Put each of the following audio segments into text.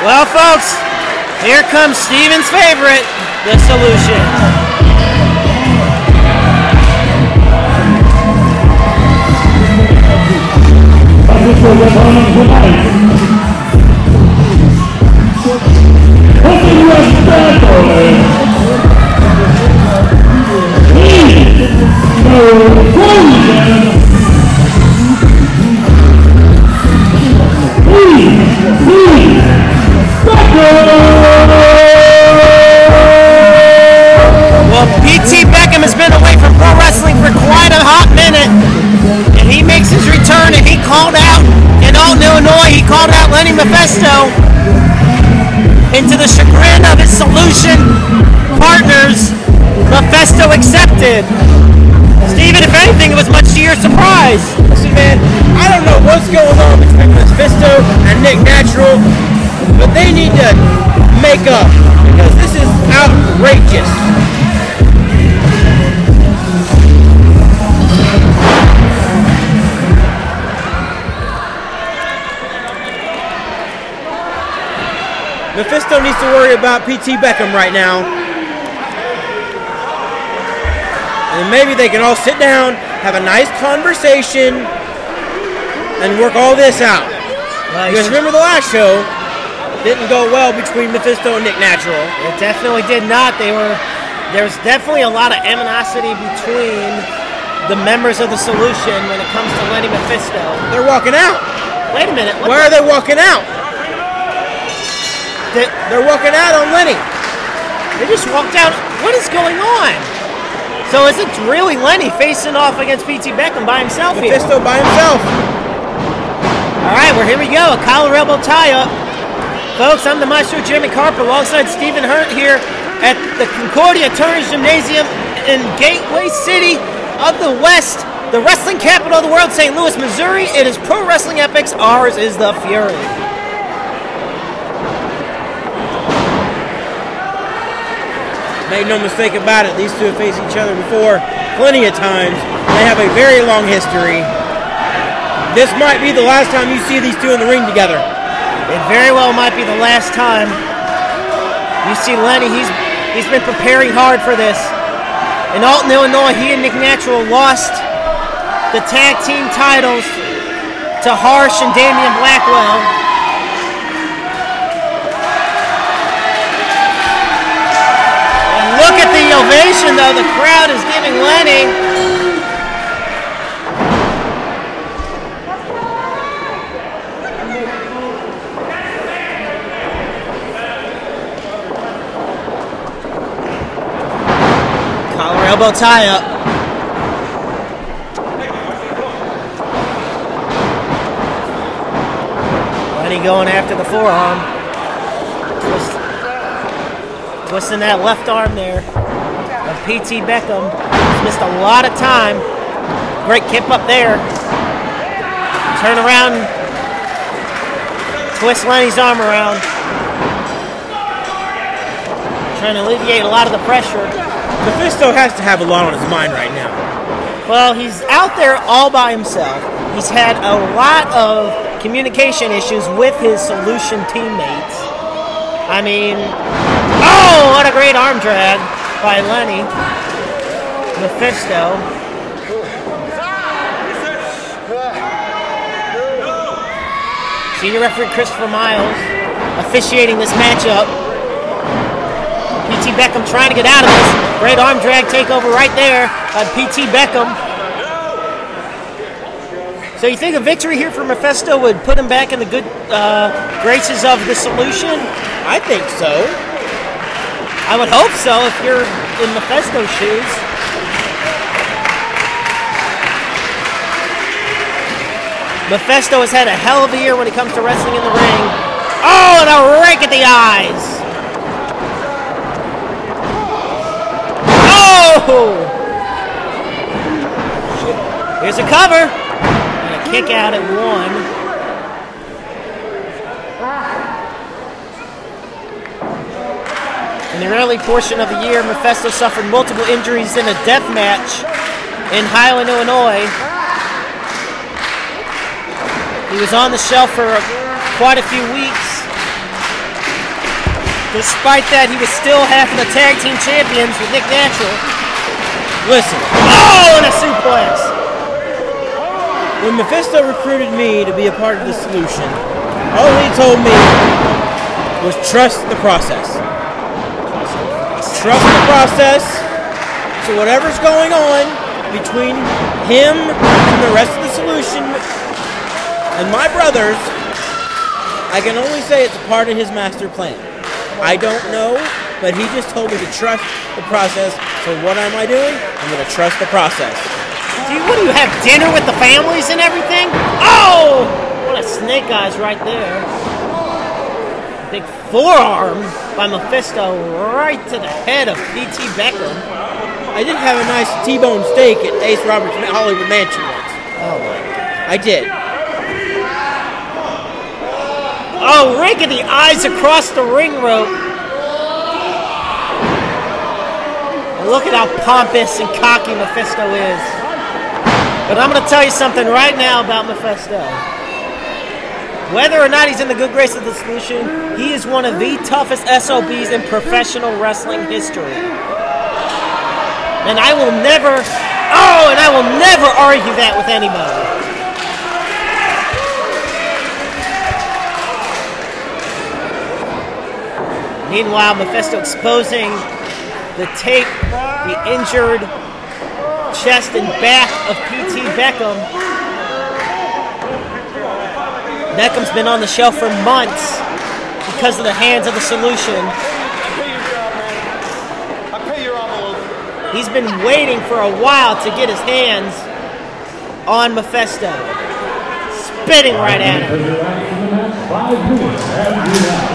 Well, folks, here comes Steven's favorite, the Solution. Well, P.T. Beckham has been away from pro wrestling for quite a hot minute, and he makes his return, and he called out in Alton, Illinois, he called out Lenny Mephisto, and to the chagrin of his Solution partners, Mephisto accepted. Steven, if anything, it was much to your surprise. Listen, man, I don't know what's going on between Mephisto and Nick Natural, but they need to make up, because this is outrageous. Mephisto needs to worry about P.T. Beckham right now. And maybe they can all sit down, have a nice conversation, and work all this out. Because remember the last show, didn't go well between Mephisto and Nick Natural. It definitely did not. There's definitely a lot of animosity between the members of the Solution when it comes to Lenny Mephisto. They're walking out. Wait a minute. Why are they walking out? They're walking out on Lenny. They just walked out. What is going on? So is it really Lenny facing off against P.T. Beckham by himself here? Mephisto by himself. All right, well, here we go. A collar elbow tie-up. Folks, I'm the Maestro Jeremy Carper alongside Stephen Hurt here at the Concordia Turner's Gymnasium in Gateway City of the West, the wrestling capital of the world, St. Louis, Missouri. It is Pro Wrestling Epics. Ours is the Fury. Make no mistake about it, these two have faced each other before plenty of times. They have a very long history. This might be the last time you see these two in the ring together. It very well might be the last time. You see Lenny, he's been preparing hard for this. In Alton, Illinois, he and Nick Natural lost the tag team titles to Harsh and Damian Blackwell. And look at the ovation, though, the crowd is giving Lenny. Elbow tie up. Lenny going after the forearm. Twisting that left arm there of P.T. Beckham. He's missed a lot of time. Great kip up there. Turn around. Twist Lenny's arm around. Trying to alleviate a lot of the pressure. Mephisto has to have a lot on his mind right now. Well, he's out there all by himself. He's had a lot of communication issues with his Solution teammates. I mean, oh, what a great arm drag by Lenny Mephisto. Senior referee Christopher Miles officiating this matchup. P.T. Beckham trying to get out of this. Great arm drag takeover right there by P.T. Beckham. So you think a victory here for Mephisto would put him back in the good graces of the Solution? I think so. I would hope so if you're in Mephisto's shoes. Mephisto has had a hell of a year when it comes to wrestling in the ring. Oh, and a rake at the eyes. Oh! Here's a cover. And a kick out at 1. In the early portion of the year, Mephisto suffered multiple injuries in a death match in Highland, Illinois. He was on the shelf for quite a few weeks. Despite that, he was still half of the tag team champions with Nick Natural. Listen. Oh, and a suplex! When Mephisto recruited me to be a part of the solution, all he told me was trust the process. Trust the process. So whatever's going on between him and the rest of the solution and my brothers, I can only say it's a part of his master plan. I don't know, but he just told me to trust the process. So what am I doing? I'm going to trust the process. What do you have, dinner with the families and everything? Oh! What a snake eyes right there. Big forearm by Mephisto right to the head of P.T. Beckham. I did have a nice T-bone steak at Ace Roberts' Hollywood Mansion once. Oh my God. I did. Oh, rake of the eyes across the ring rope. And look at how pompous and cocky Mephisto is. But I'm going to tell you something right now about Mephisto. Whether or not he's in the good grace of the solution, he is one of the toughest SOBs in professional wrestling history. And I will never argue that with anybody. Meanwhile, Mephisto exposing the tape, the injured chest and back of P.T. Beckham. Beckham's been on the shelf for months because of the hands of the solution. He's been waiting for a while to get his hands on Mephisto. Spitting right at him.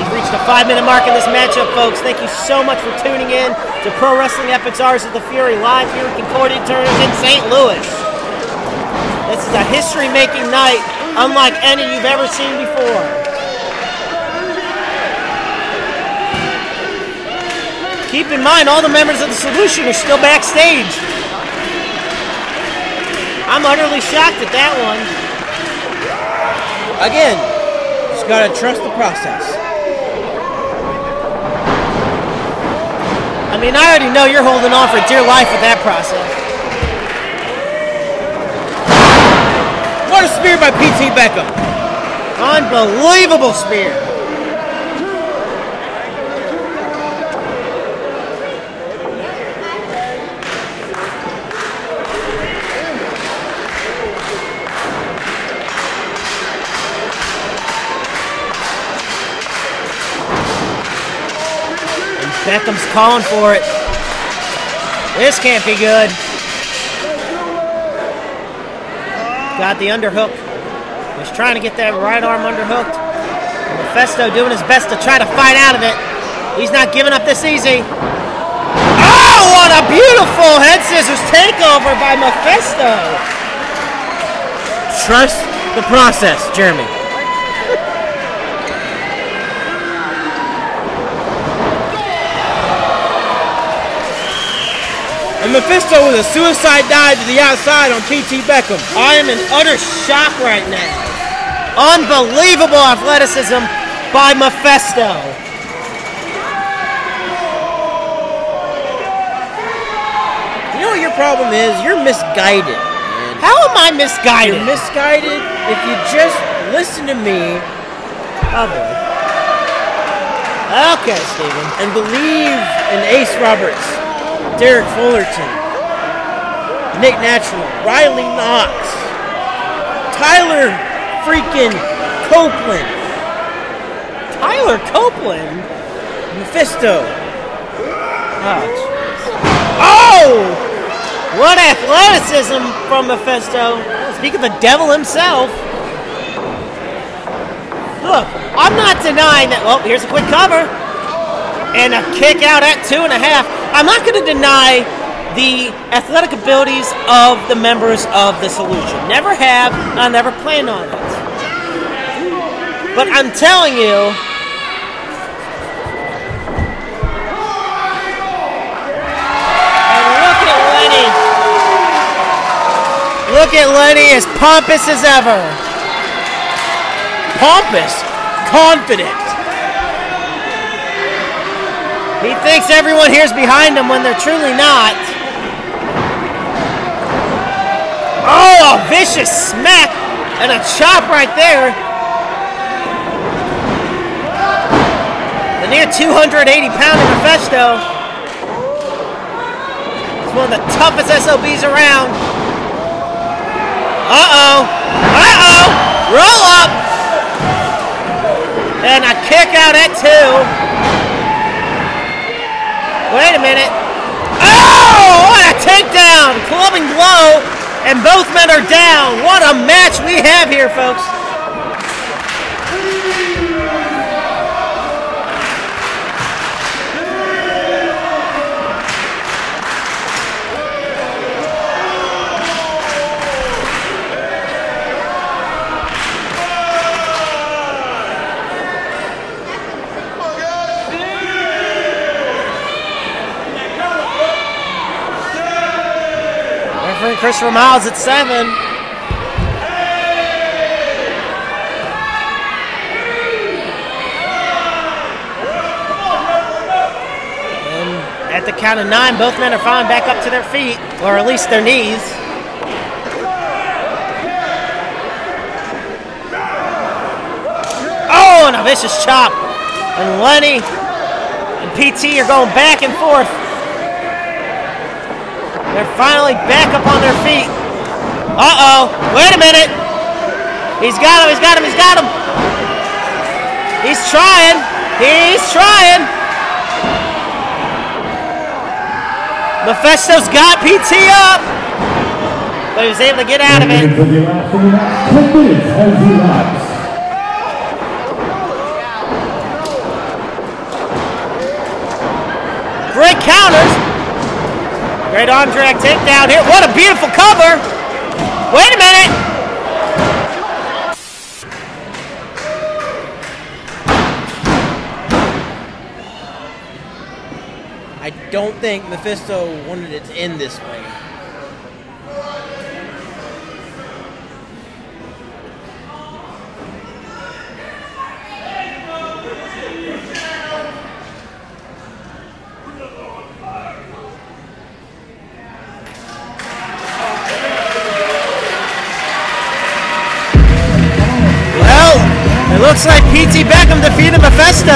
He's reached the 5-minute mark in this matchup, folks. Thank you so much for tuning in to Pro Wrestling Epic's Hours of the Fury live here at Concordia Tournament in St. Louis. This is a history-making night unlike any you've ever seen before. Keep in mind, all the members of the Solution are still backstage. I'm utterly shocked at that one. Again, just gotta trust the process. I mean, I already know you're holding on for dear life with that process. What a spear by P.T. Beckham. Unbelievable spear. And Beckham's calling for it. This can't be good. Got the underhook. Was trying to get that right arm underhooked. Mephisto doing his best to try to fight out of it. He's not giving up this easy. Oh, what a beautiful head scissors takeover by Mephisto. Trust the process, Jeremy. And Mephisto with a suicide dive to the outside on P.T. Beckham. I am in utter shock right now. Unbelievable athleticism by Mephisto. You know what your problem is? You're misguided, man. How am I misguided? You're misguided if you just listen to me. Oh boy. Okay, Steven. And believe in Ace Roberts, Derek Fullerton, Nick Natural, Riley Knox, Tyler freaking Copeland. Tyler Copeland? Mephisto. Oh, jeez. Oh! What athleticism from Mephisto. Speak of the devil himself. look, I'm not denying that. Well, here's a quick cover. And a kick out at 2.5. I'm not going to deny the athletic abilities of the members of the Solution. Never have. I never plan on it. But I'm telling you, and look at Lenny. Look at Lenny, as pompous as ever. Pompous, confident. He thinks everyone here's behind him when they're truly not. Oh, a vicious smack and a chop right there. The near 280-pounder Mephisto. He's one of the toughest SOBs around. Uh-oh. Uh-oh. Roll up. And a kick out at 2. Wait a minute. Oh, what a takedown. Clubbing blow, and both men are down. What a match we have here, folks. Christopher Miles at 7. And at the count of 9, both men are finally back up to their feet, or at least their knees. Oh, and a vicious chop. And Lenny and PT are going back and forth. They're finally back up on their feet. Uh-oh. Wait a minute. He's got him, he's got him, he's got him. He's trying. He's trying. Mephisto's got PT up. But he was able to get out of it. Great counters. Great arm drag takedown here. What a beautiful cover. Wait a minute. I don't think Mephisto wanted it to end this way. It looks like PT Beckham defeated Mephisto.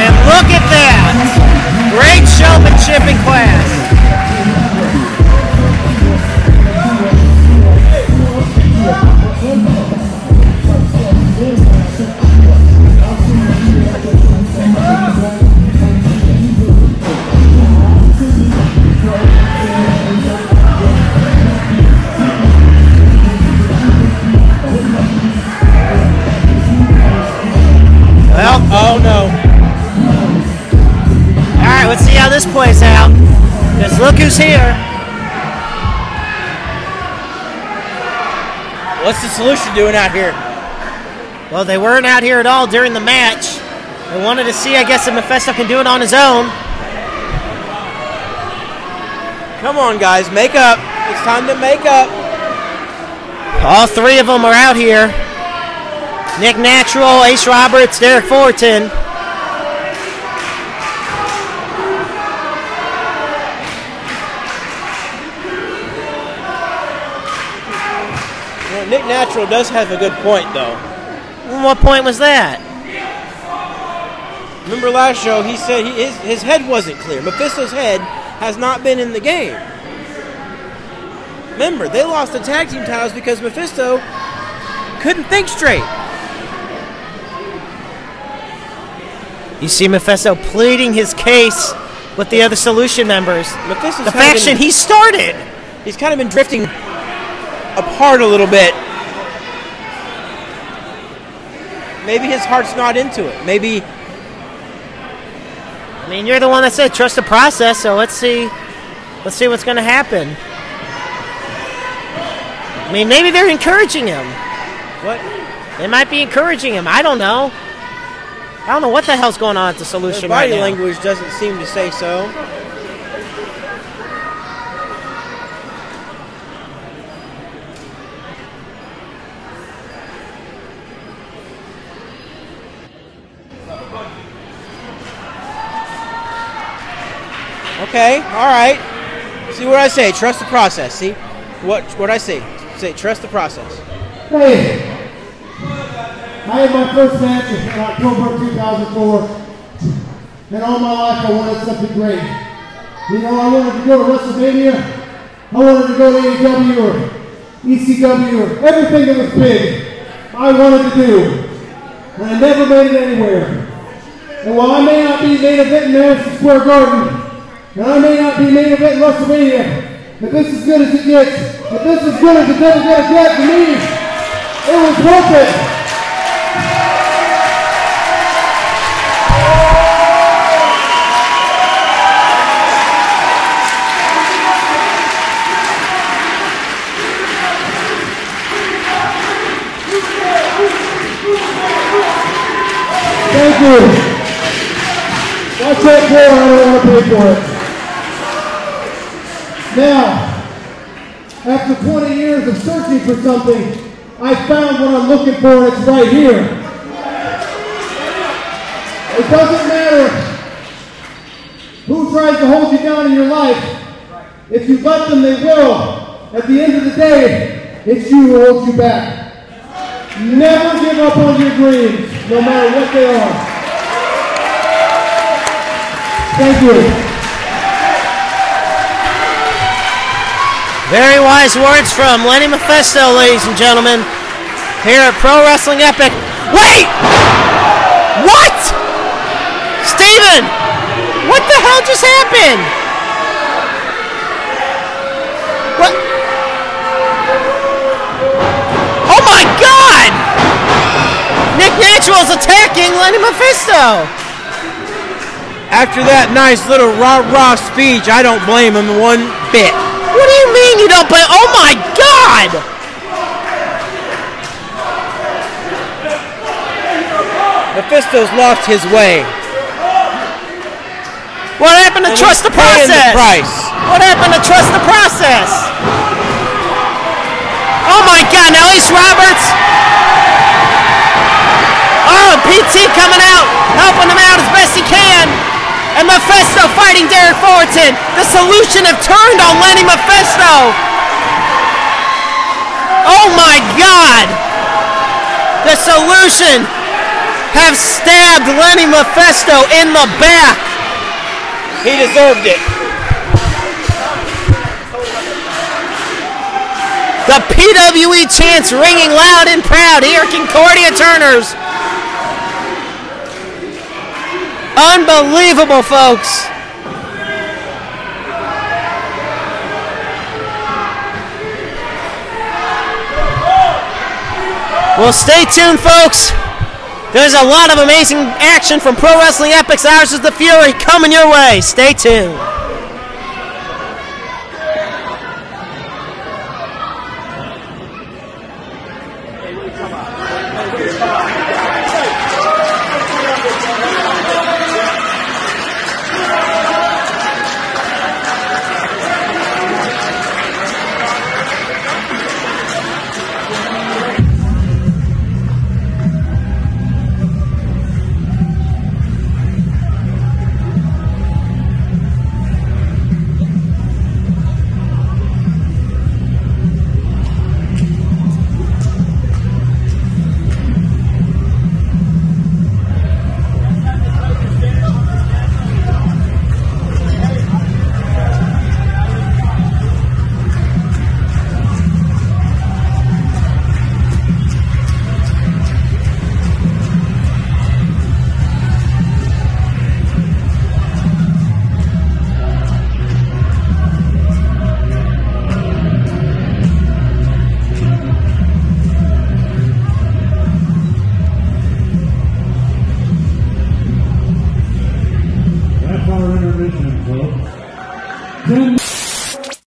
And look at that. Great showmanship in class. Well, oh no. Alright, let's see how this plays out. Because look who's here. What's the Solution doing out here? Well, they weren't out here at all during the match. They wanted to see, I guess, if Mephisto can do it on his own. Come on, guys, make up. It's time to make up. All three of them are out here. Nick Natural, Ace Roberts, Derek Fullerton. Well, Nick Natural does have a good point, though. What point was that? Remember last show, he said his head wasn't clear. Mephisto's head has not been in the game. Remember, they lost the tag team titles because Mephisto couldn't think straight. You see Mephisto pleading his case with the other Solution members. Mephisto's the faction he started. He's kind of been drifting apart a little bit. Maybe his heart's not into it. Maybe. I mean, you're the one that said trust the process, so let's see what's going to happen. I mean, maybe they're encouraging him. What? They might be encouraging him. I don't know. I don't know what the hell's going on at the Solution right now. Body language doesn't seem to say so. Okay, all right. See what I say. Trust the process. See what I say. Say trust the process. Hey, I had my first match in October 2004, and all my life I wanted something great. You know, I wanted to go to WrestleMania. I wanted to go to AEW or ECW or everything that was big. I wanted to do, and I never made it anywhere. And while I may not be main event in Madison Square Garden, and I may not be main event in WrestleMania, if this is as good as it gets, if this is as good as it's ever going to get to me, it was worth it. Thank you. Watch that door, I don't want to pay for it. Now, after 20 years of searching for something, I found what I'm looking for, and it's right here. It doesn't matter who tries to hold you down in your life. If you let them, they will. At the end of the day, it's you who holds you back. Never give up on your dreams, no matter what they are. Thank you. Very wise words from Lenny Mephisto, ladies and gentlemen, here at Pro Wrestling Epic. Wait! What? Steven! What the hell just happened? What? Oh my God! Nick Natural's attacking Lenny Mephisto. After that nice little rah-rah speech, I don't blame him one bit. What do you mean you don't play? Oh my God! Mephisto's lost his way. What happened to trust the process? What happened to trust the process? Oh my God, now Ace Roberts. Oh, PT coming out, helping him out as best he can. And Mephisto fighting Derek Fullerton. The Solution have turned on Lenny Mephisto. Oh my God. The Solution have stabbed Lenny Mephisto in the back. He deserved it. The PWE chants ringing loud and proud here at Concordia Turners. Unbelievable, folks. Well, stay tuned, folks. There's a lot of amazing action from Pro Wrestling Epic's Ours is the Fury coming your way. Stay tuned.